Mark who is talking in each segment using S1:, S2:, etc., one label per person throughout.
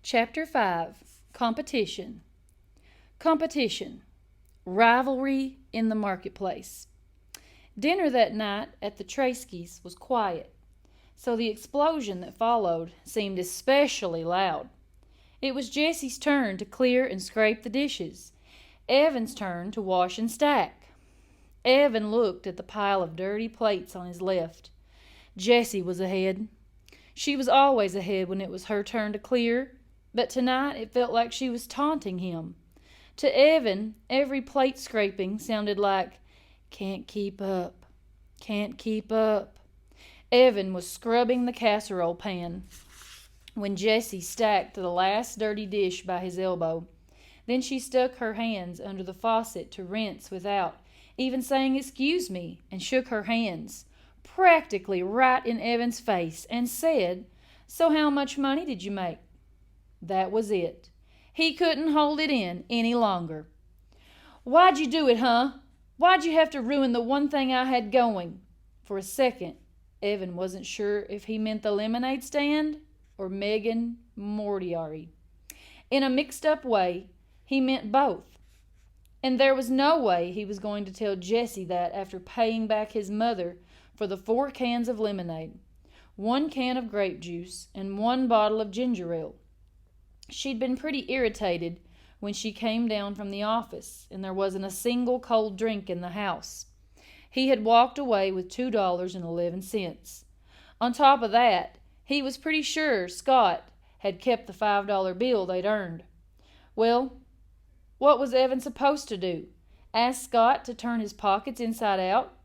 S1: Chapter 5. Competition. Competition. Rivalry in the marketplace. Dinner that night at the Traskys was quiet, so the explosion that followed seemed especially loud. It was Jesse's turn to clear and scrape the dishes, Evan's turn to wash and stack. Evan looked at the pile of dirty plates on his left. Jessie was ahead. She was always ahead when it was her turn to clear, but tonight it felt like she was taunting him. To Evan, every plate scraping sounded like, "Can't keep up, can't keep up." Evan was scrubbing the casserole pan when Jessie stacked the last dirty dish by his elbow. Then she stuck her hands under the faucet to rinse without even saying "excuse me," and shook her hands, practically right in Evan's face, and said, "So how much money did you make?" That was it. He couldn't hold it in any longer. "Why'd you do it, huh? Why'd you have to ruin the one thing I had going?" For a second, Evan wasn't sure if he meant the lemonade stand or Megan Mortiari. In a mixed-up way, he meant both. And there was no way he was going to tell Jessie that after paying back his mother for the 4 cans of lemonade, 1 can of grape juice, and 1 bottle of ginger ale. She'd been pretty irritated when she came down from the office, and there wasn't a single cold drink in the house. He had walked away with $2.11. On top of that, he was pretty sure Scott had kept the $5 bill they'd earned. Well, what was Evan supposed to do? Ask Scott to turn his pockets inside out?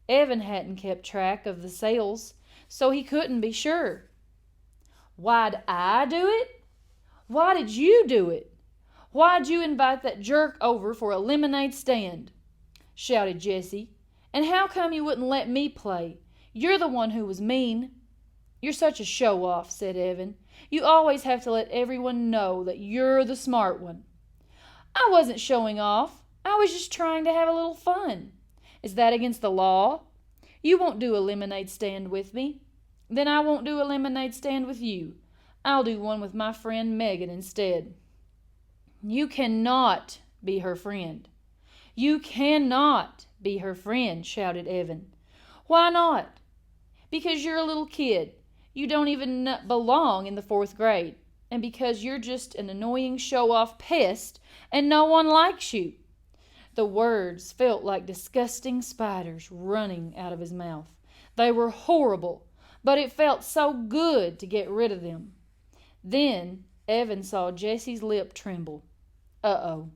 S1: Evan hadn't kept track of the sales, so he couldn't be sure. "Why'd I do it? Why did you do it? Why'd you invite that jerk over for a lemonade stand?" shouted Jessie. "And how come you wouldn't let me play? You're the one who was mean." "You're such a show-off," said Evan. "You always have to let everyone know that you're the smart one." "I wasn't showing off. I was just trying to have a little fun. Is that against the law? You won't do a lemonade stand with me. Then I won't do a lemonade stand with you. I'll do one with my friend Megan instead." "You cannot be her friend. You cannot be her friend," shouted Evan. "Why not?" "Because you're a little kid. You don't even belong in the 4th grade. And because you're just an annoying show-off pest and no one likes you." The words felt like disgusting spiders running out of his mouth. They were horrible, but it felt so good to get rid of them. Then Evan saw Jessie's lip tremble. Uh-oh.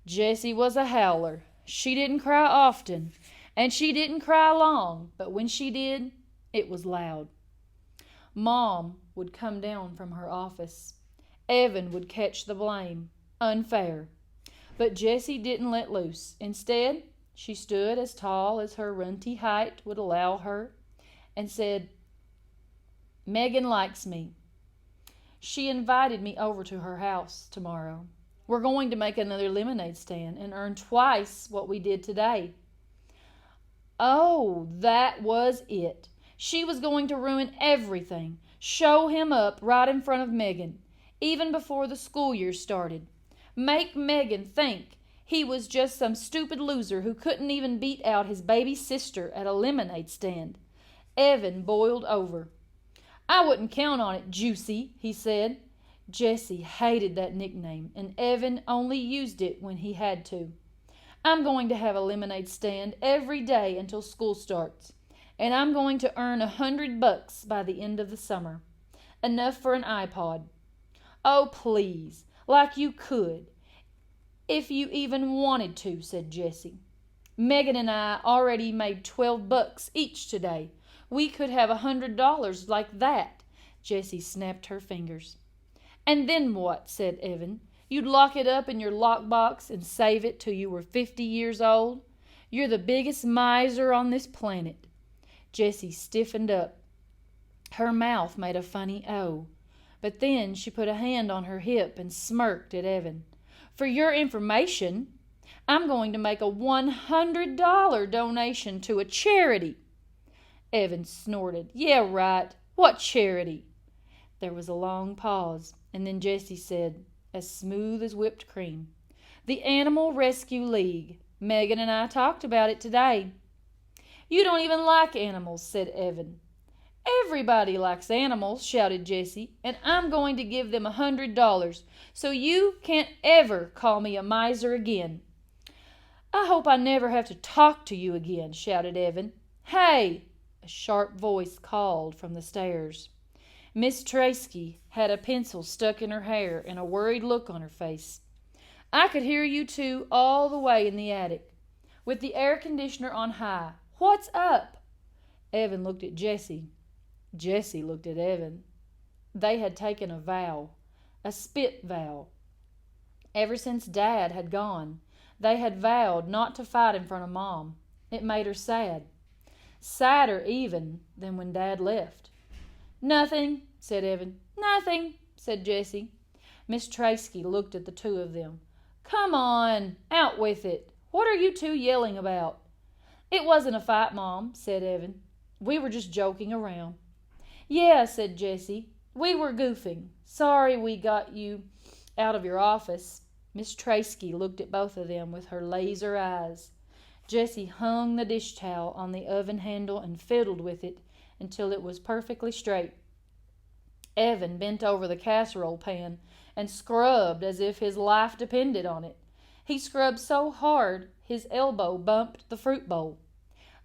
S1: Jessie was a howler. She didn't cry often, and she didn't cry long, but when she did, it was loud. Mom would come down from her office. Evan would catch the blame. Unfair. But Jessie didn't let loose. Instead, she stood as tall as her runty height would allow her and said, "Megan likes me. She invited me over to her house tomorrow. We're going to make another lemonade stand and earn twice what we did today." Oh, that was it. She was going to ruin everything, show him up right in front of Megan, even before the school year started. Make Megan think he was just some stupid loser who couldn't even beat out his baby sister at a lemonade stand. Evan boiled over. "I wouldn't count on it, Juicy," he said. Jessie hated that nickname, and Evan only used it when he had to. "I'm going to have a lemonade stand every day until school starts, and I'm going to earn $100 by the end of the summer. Enough for an iPod." "Oh, please, like you could, if you even wanted to," said Jessie. "Megan and I already made $12 each today. We could have $100 like that." Jessie snapped her fingers. "And then what?" said Evan. "You'd lock it up in your lockbox and save it till you were 50 years old? You're the biggest miser on this planet." Jessie stiffened up. Her mouth made a funny O. But then she put a hand on her hip and smirked at Evan. "For your information, I'm going to make a $100 donation to a charity." Evan snorted. "Yeah, right. What charity?" There was a long pause, And then Jessie said, as smooth as whipped cream, "The Animal Rescue League. Megan and I talked about it today." "You don't even like animals," said Evan. "Everybody likes animals," shouted Jessie, "and I'm going to give them $100, so you can't ever call me a miser again." "I hope I never have to talk to you again," shouted Evan. "Hey!" a sharp voice called from the stairs. Miss Tracy had a pencil stuck in her hair and a worried look on her face. "I could hear you two all the way in the attic, with the air conditioner on high. What's up?" Evan looked at Jessie. Jessie looked at Evan. They had taken a vow, a spit vow. Ever since Dad had gone, they had vowed not to fight in front of Mom. It made her sad. Sadder even than when Dad left. "Nothing," said Evan. "Nothing," said Jessie. Miss Tracy looked at the two of them. "Come on, out with it. What are you two yelling about?" "It wasn't a fight, Mom," said Evan. "We were just joking around." "Yeah," said Jessie. "We were goofing. Sorry we got you out of your office." Miss Tracy looked at both of them with her laser eyes. Jessie hung the dish towel on the oven handle and fiddled with it until it was perfectly straight. Evan bent over the casserole pan and scrubbed as if his life depended on it. He scrubbed so hard his elbow bumped the fruit bowl.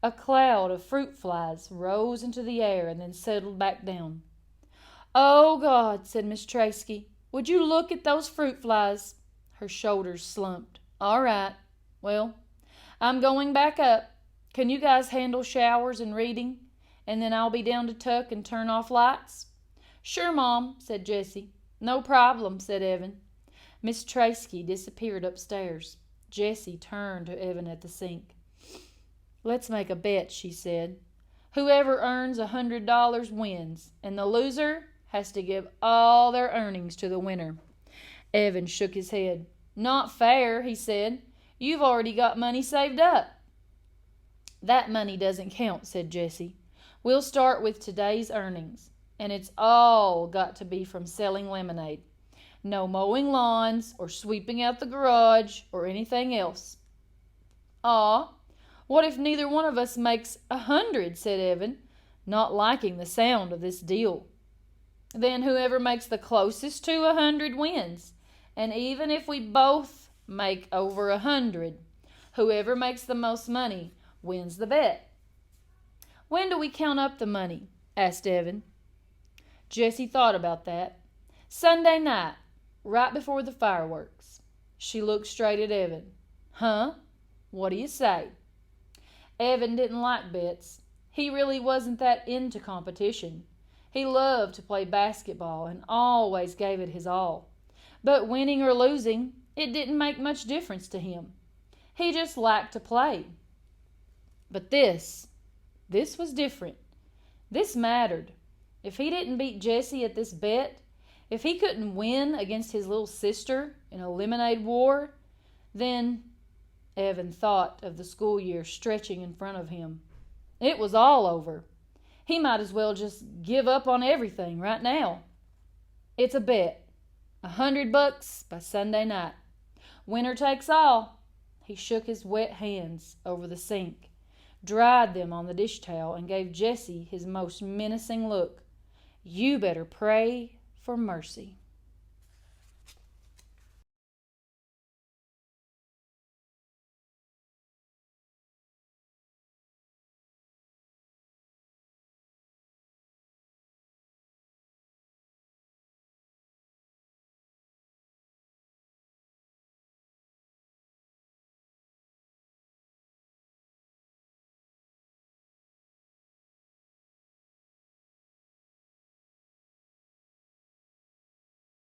S1: A cloud of fruit flies rose into the air and then settled back down. "Oh, God," said Miss Tracy. "Would you look at those fruit flies?" Her shoulders slumped. "All right. Well, I'm going back up. Can you guys handle showers and reading? And then I'll be down to tuck and turn off lights." "Sure, Mom," said Jessie. "No problem," said Evan. Miss Tracy disappeared upstairs. Jessie turned to Evan at the sink. "Let's make a bet," she said. "Whoever earns $100 wins, and the loser has to give all their earnings to the winner." Evan shook his head. "Not fair," he said. "You've already got money saved up." "That money doesn't count," said Jessie. "We'll start with today's earnings, and it's all got to be from selling lemonade. No mowing lawns or sweeping out the garage or anything else." "Aw, what if neither one of us makes 100?" said Evan, not liking the sound of this deal. "Then whoever makes the closest to 100 wins. And even if we both make over 100, whoever makes the most money wins the bet." "When do we count up the money?" asked Evan. Jessie thought about that. "Sunday night, right before the fireworks." She looked straight at Evan. "Huh? What do you say?" Evan didn't like bets. He really wasn't that into competition. He loved to play basketball and always gave it his all. But winning or losing, it didn't make much difference to him. He just liked to play. But this was different. This mattered. If he didn't beat Jessie at this bet, if he couldn't win against his little sister in a lemonade war, then Evan thought of the school year stretching in front of him. It was all over. He might as well just give up on everything right now. "It's a bet. $100 by Sunday night. Winner takes all." He shook his wet hands over the sink, dried them on the dish towel, and gave Jessie his most menacing look. "You better pray for mercy."